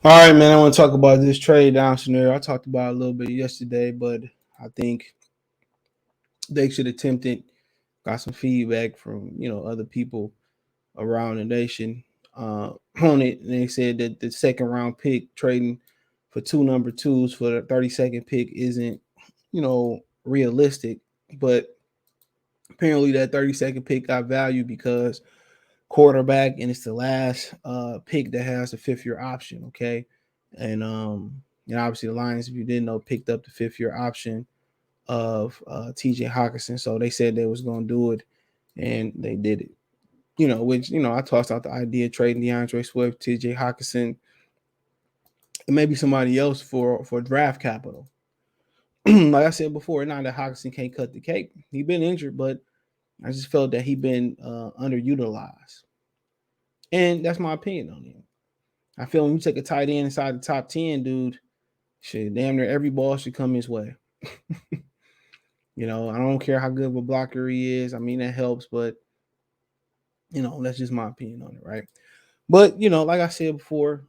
All right, man. I want to talk about this trade down scenario. I talked about it a little bit yesterday, but I think they should attempt it. Got some feedback from other people around the nation on it, and they said that the second round pick trading for two number twos for the 32nd pick isn't realistic. But apparently, that 32nd pick got value because quarterback, and it's the last pick that has a fifth year option. Okay, and obviously the Lions, if you didn't know, picked up the fifth year option of T.J. Hawkinson. So they said they was going to do it, and they did it. Which I tossed out the idea of trading DeAndre Swift, T.J. Hawkinson, and maybe somebody else for draft capital. Like I said before, not that Hawkinson can't cut the cake. He been injured, but I just felt that he been underutilized, and that's my opinion on him. I feel when you take a tight end inside the top 10, dude, shit, damn near every ball should come his way. I don't care how good of a blocker he is. I mean, that helps, but that's just my opinion on it, right? But like I said before,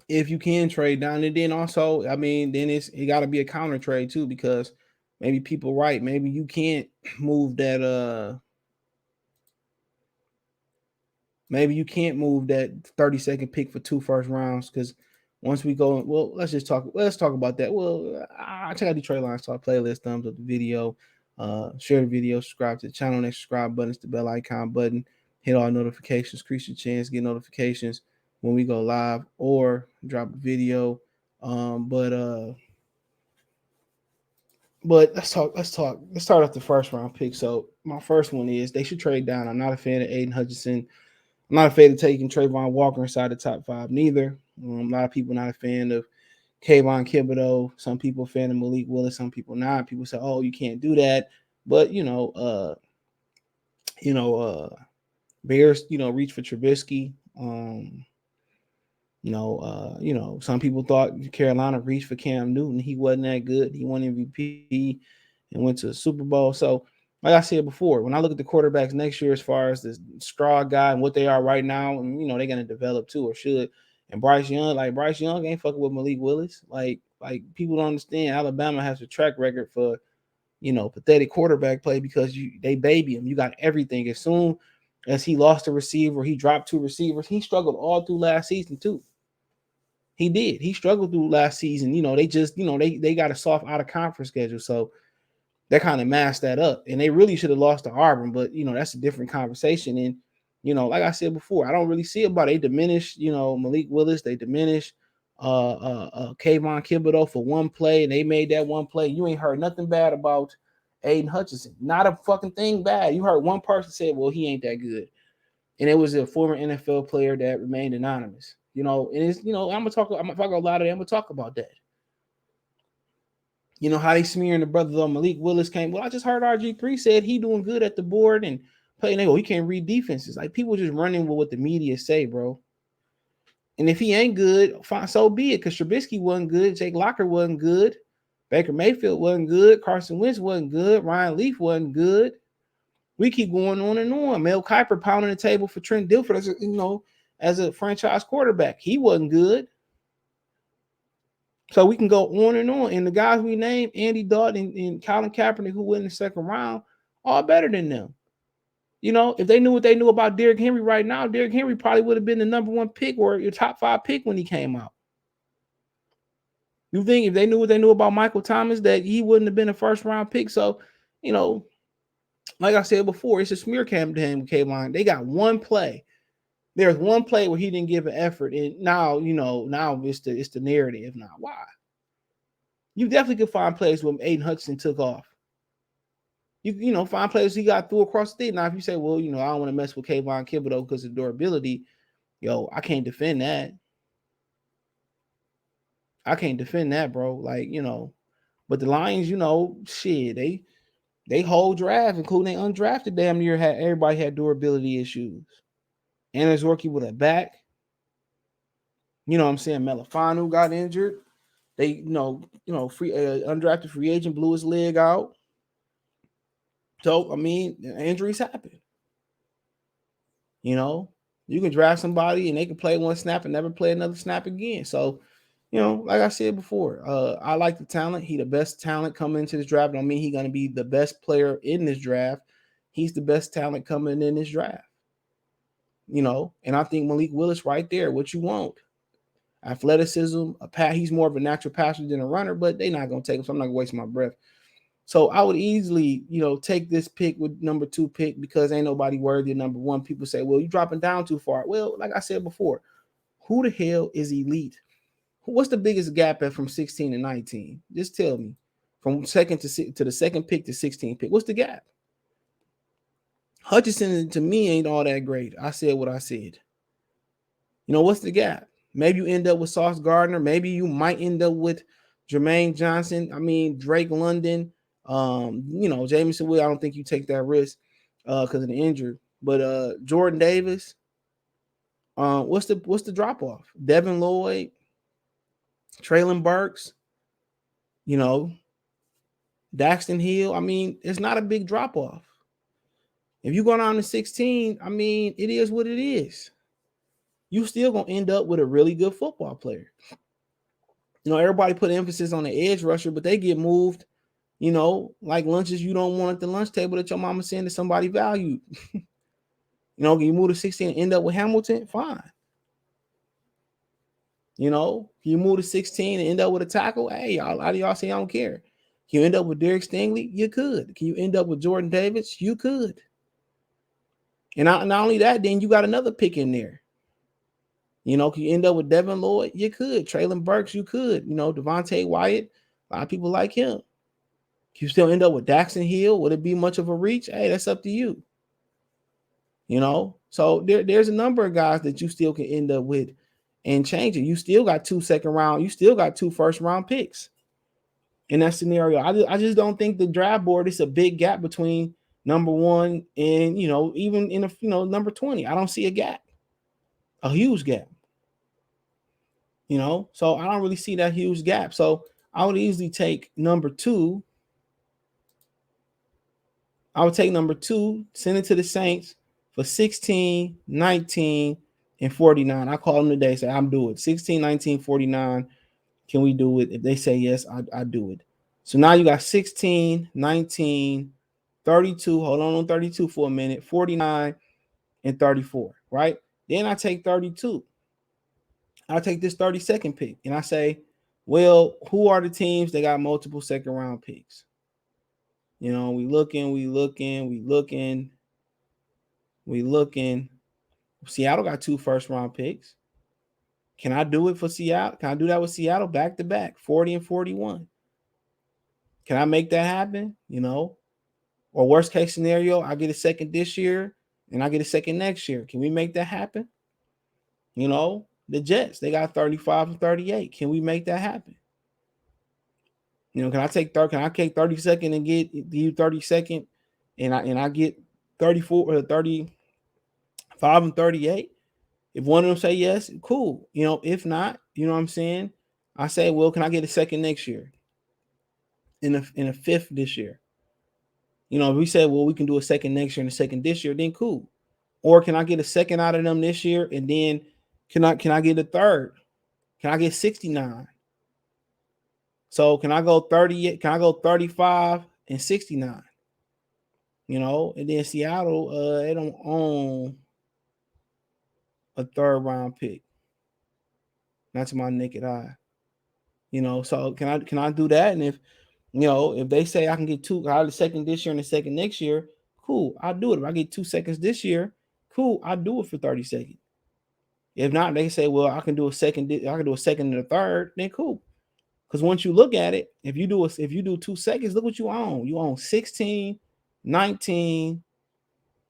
if you can trade down, and then also, I mean, then it got to be a counter trade too, because maybe people right, maybe you can't move that maybe you can't move that 32nd pick for two first rounds because once we go, well, let's talk about that. Well, I check out the Trade Lines Talk playlist, thumbs up the video, share the video, subscribe to the channel, next subscribe button, it's the bell icon button, hit all notifications, increase your chance, get notifications when we go live or drop a video. But let's start off the first round pick. So my first one is they should trade down. I'm not a fan of Aiden Hutchinson. I'm not a fan of taking Trayvon Walker inside the top five neither. A lot of people not a fan of Kayvon Thibodeau. Some people a fan of Malik Willis. Some people not. People say, "Oh, you can't do that." But you know, Bears, reach for Trubisky. Some people thought Carolina reached for Cam Newton. He wasn't that good. He won MVP and went to the Super Bowl. So, like I said before, when I look at the quarterbacks next year, as far as the straw guy and what they are right now, and they're gonna develop too or should. And Bryce Young ain't fucking with Malik Willis. Like people don't understand. Alabama has a track record for pathetic quarterback play because they baby him. You got everything. As soon as he lost a receiver, he dropped two receivers. He struggled all through last season too. He did. He struggled through last season. They just, they got a soft out of conference schedule. So that kind of masked that up. And they really should have lost to Auburn, but that's a different conversation. And, like I said before, I don't really see about they diminish, Malik Willis, they diminish Kayvon Thibodeau for one play, and they made that one play. You ain't heard nothing bad about Aiden Hutchinson. Not a fucking thing bad. You heard one person say, well, he ain't that good. And it was a former NFL player that remained anonymous. And it's I'm gonna talk a lot of that. I'm gonna talk about that. How they smearing the brothers on Malik Willis came. Well, I just heard RG3 said he doing good at the board and playing. They go, he can't read defenses. Like people just running with what the media say, bro. And if he ain't good, fine, so be it. Because Trubisky wasn't good, Jake Locker wasn't good, Baker Mayfield wasn't good, Carson Wentz wasn't good, Ryan Leaf wasn't good. We keep going on and on. Mel Kiper pounding the table for Trent Dilfer as a franchise quarterback. He wasn't good. So we can go on and on. And the guys we named, Andy Dalton and Colin Kaepernick, who went in the second round, all better than them. If they knew what they knew about Derrick Henry right now, Derrick Henry probably would have been the number one pick or your top 5 pick when he came out. You think if they knew what they knew about Michael Thomas, that he wouldn't have been a first round pick? So, like I said before, it's a smear campaign with Kayvon. They got one play. There's one play where he didn't give an effort, and now it's the narrative. Now, why? You definitely could find plays where Aiden Hudson took off. You find plays he got through across the thing. Now, if you say, well, I don't want to mess with Kayvon Thibodeau because of durability, I can't defend that. I can't defend that, bro. Like, but the Lions, shit, they whole draft, including they undrafted, damn near everybody had durability issues. And there's rookie with a back. You know what I'm saying? Melifanu got injured. They, free undrafted free agent blew his leg out. So I mean, injuries happen. You can draft somebody and they can play one snap and never play another snap again. So, like I said before, I like the talent. He the best talent coming into this draft. Don't mean he's gonna be the best player in this draft. He's the best talent coming in this draft. And I think Malik Willis right there, what you want. Athleticism, he's more of a natural passer than a runner, but they're not gonna take him, so I'm not gonna waste my breath. So I would easily, take this pick with number 2 pick because ain't nobody worthy of number 1. People say, well, you're dropping down too far. Well, like I said before, who the hell is elite? What's the biggest gap at from 16 to 19? Just tell me. From second to the second pick to 16 pick. What's the gap? Hutchinson to me ain't all that great. I said what I said. What's the gap? Maybe you end up with Sauce Gardner. Maybe you might end up with Jermaine Johnson. I mean, Drake London. Jameson Will. I don't think you take that risk because of the injury. But Jordan Davis. What's the drop off? Devin Lloyd, Traylon Burks. Daxton Hill. I mean, it's not a big drop off. If you go down to 16, I mean, it is what it is. You still gonna end up with a really good football player. Everybody put emphasis on the edge rusher, but they get moved, like lunches you don't want at the lunch table that your mama saying that somebody valued. Can you move to 16 and end up with Hamilton? Fine. Can you move to 16 and end up with a tackle? Hey, a lot of y'all say I don't care. Can you end up with Derek Stingley? You could. Can you end up with Jordan Davis? You could. And not only that, then you got another pick in there. Can you end up with Devin Lloyd? You could. Traylon Burks, you could. Devontae Wyatt, a lot of people like him. Can you still end up with Daxton Hill? Would it be much of a reach? Hey, that's up to you. So there's a number of guys that you still can end up with and change it. You still got 2 second round. You still got 2 first round picks in that scenario. I just don't think the draft board is a big gap between number 1 and, even in number 20. I don't see a gap, a huge gap. So I don't really see that huge gap. So I would easily take number 2. I would take number 2, send it to the Saints for 16, 19, and 49. I call them today, say I'm doing it. 16, 19, 49. Can we do it? If they say yes, I do it. So now you got 16, 19, 32. Hold on 32 for a minute. 49 and 34, right? Then I take 32. I take this 32nd pick and I say, well, who are the teams that got multiple second round picks? We looking. Seattle got 2 first round picks. Can I do it for Seattle? Can I do that with Seattle back to back, 40 and 41? Can I make that happen? Or worst case scenario, I get a second this year and I get a second next year. Can we make that happen? The Jets, they got 35 and 38. Can we make that happen? Can I take 32nd and get you 32nd and I get 34 or 35 and 38? If one of them say yes, cool. If not, you know what I'm saying? I say, well, can I get a second next year? In a fifth this year? If we say, well, we can do a second next year and a second this year, then cool. Or can I get a second out of them this year and then can I get a third? Can I get 69? So can I go 30? Can I go 35 and 69? And then Seattle, they don't own a third round pick. Not to my naked eye. So can I do that? And if they say I can get 2, I have the second this year and the second next year, cool, I'll do it. If I get 2 seconds this year, cool, I'll do it for 30 seconds. If not, they say, well, I can do a second and a third, then cool. Because once you look at it, if you do 2 seconds, look what you own. You own 16, 19,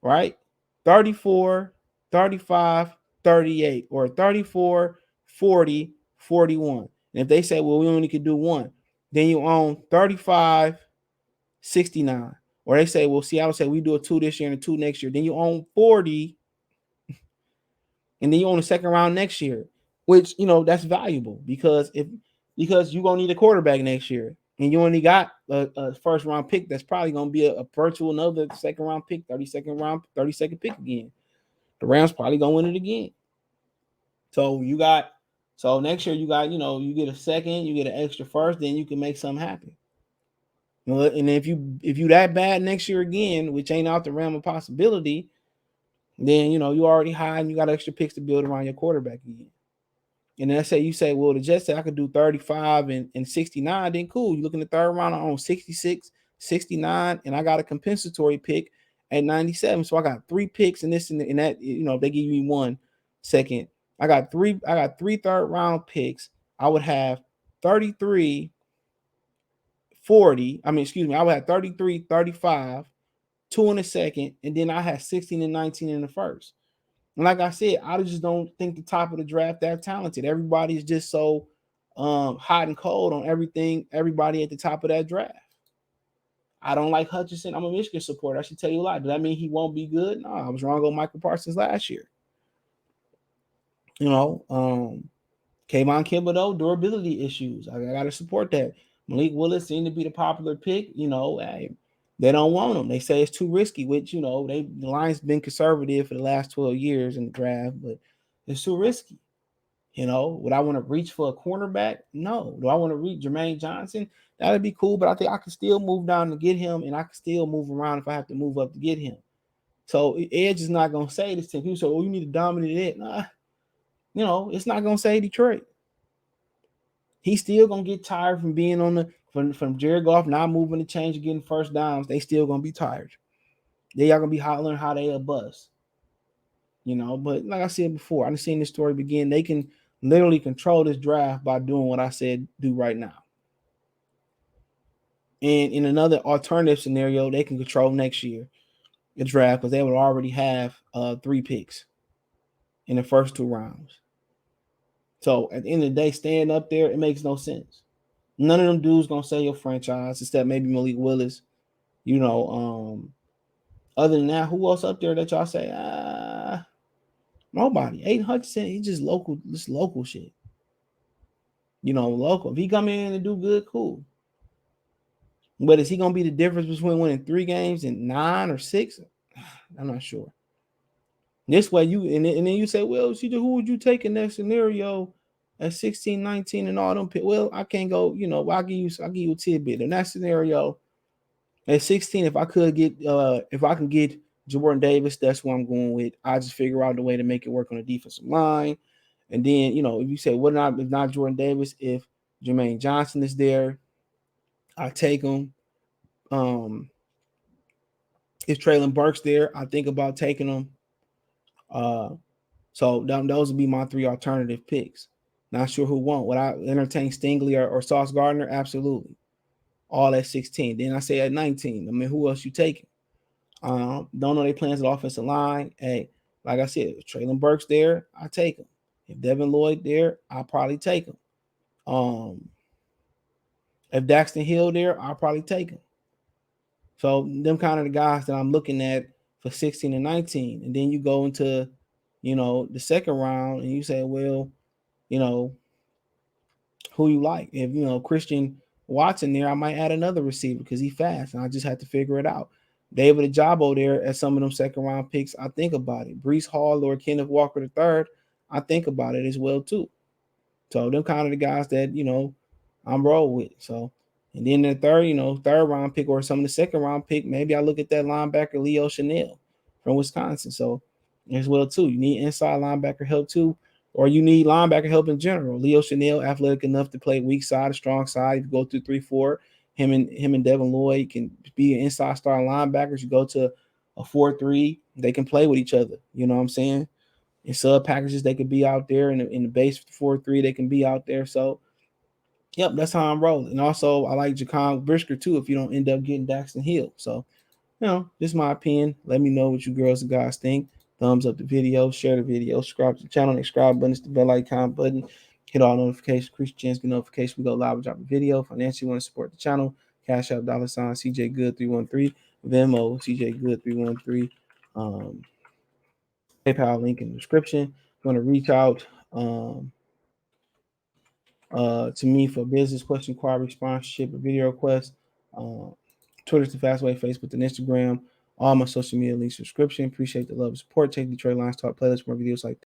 right? 34, 35, 38, or 34, 40, 41. And if they say, well, we only could do 1, then you own 35, 69. Or they say, well, Seattle say we do a 2 this year and a 2 next year. Then you own 40, and then you own a second round next year, which that's valuable because you're gonna need a quarterback next year, and you only got a first round pick that's probably gonna be a virtual another second round pick, 32nd pick again. The Rams probably gonna win it again. So you got so next year you got, you get a second, you get an extra first, then you can make something happen. And if you that bad next year again, which ain't out the realm of possibility, then you already high and you got extra picks to build around your quarterback again. And then you say, well, the Jets say I could do 35 and 69, then cool. You look in the third round, I own 66, 69, and I got a compensatory pick at 97. So I got 3 picks in this and that, if they give me 1 second. I got three third round picks. I would have 33, 40. I mean, excuse me, I would have 33, 35, 2 in the second, and then I had 16 and 19 in the first. And like I said, I just don't think the top of the draft that talented. Everybody is just so hot and cold on everything. Everybody at the top of that draft. I don't like Hutchinson. I'm a Michigan supporter. I should tell you a lot. Does that mean he won't be good? No, I was wrong on Michael Parsons last year. Kayvon Kimball, though, durability issues. I got to support that. Malik Willis seemed to be the popular pick. Hey, they don't want him. They say it's too risky, which, the Lions been conservative for the last 12 years in the draft, but it's too risky. Would I want to reach for a cornerback? No. Do I want to reach Jermaine Johnson? That'd be cool, but I think I could still move down to get him, and I could still move around if I have to move up to get him. So Edge is not going to say this to people. So, you need to dominate it. Nah, it's not going to say Detroit. He's still going to get tired from being from Jared Goff not moving the change and getting first downs. They still going to be tired. They are going to be hollering how they a bust. But like I said before, I've seen this story begin. They can literally control this draft by doing what I said do right now. And in another alternative scenario, they can control next year the draft because they would already have 3 picks in the first 2 rounds. So at the end of the day, staying up there, it makes no sense. None of them dudes gonna sell your franchise except maybe Malik Willis. Other than that, who else up there that y'all say? Nobody. Aiden Hutchinson, he just local shit. Local. If he come in and do good, cool. But is he gonna be the difference between winning 3 games and 9 or 6? I'm not sure. This way and then you say, well, CJ, who would you take in that scenario at 16, 19 and all them picks? Well, I can't go, I'll give you a tidbit. In that scenario, at 16, if I can get Jordan Davis, that's what I'm going with. I just figure out the way to make it work on the defensive line. And then, if you say, if not Jordan Davis, if Jermaine Johnson is there, I take him. If Traylon Burks there, I think about taking him. So those would be my 3 alternative picks. Not sure who won't. Would I entertain Stingley or Sauce Gardner? Absolutely. All at 16. Then I say at 19. I mean, who else you taking? Don't know their plans at offensive line. Hey, like I said, if Traylon Burks there, I take him. If Devin Lloyd there, I'll probably take him. If Daxton Hill there, I'll probably take him. So them kind of the guys that I'm looking at for 16 and 19. And then you go into, the second round and you say, well, who you like. If, Christian Watson there, I might add another receiver because he's fast and I just have to figure it out. David Ajabo there at some of them second round picks, I think about it. Breece Hall or Kenneth Walker III, I think about it as well too. So them kind of the guys that, I'm roll with. So, and then the third round pick or some of the second round pick, maybe I look at that linebacker Leo Chanel from Wisconsin. So as well too. You need inside linebacker help too, or you need linebacker help in general. Leo Chanel, athletic enough to play weak side, strong side. If you go through 3-4, him and Devin Lloyd can be an inside star linebackers. You go to a 4-3, they can play with each other. You know what I'm saying? In sub packages, they could be out there. In the base 4-3, they can be out there. So, yep, that's how I'm rolling. And also, I like Jacon Brisker too if you don't end up getting Daxton Hill. So, this is my opinion. Let me know what you girls and guys think. Thumbs up the video, share the video, subscribe to the channel, subscribe button, the bell icon button, hit all notifications, increase your chance to get notification. We go live, we drop a video. Financially, want to support the channel, Cash App, $ CJ Good 313, Venmo, CJ Good 313, PayPal link in the description. Want to reach out to me for business question, inquiry, sponsorship, or video request. Twitter's the fast way, Facebook and Instagram. All my social media links, subscription. Appreciate the love and support. Take Detroit Lions Talk playlist, more videos like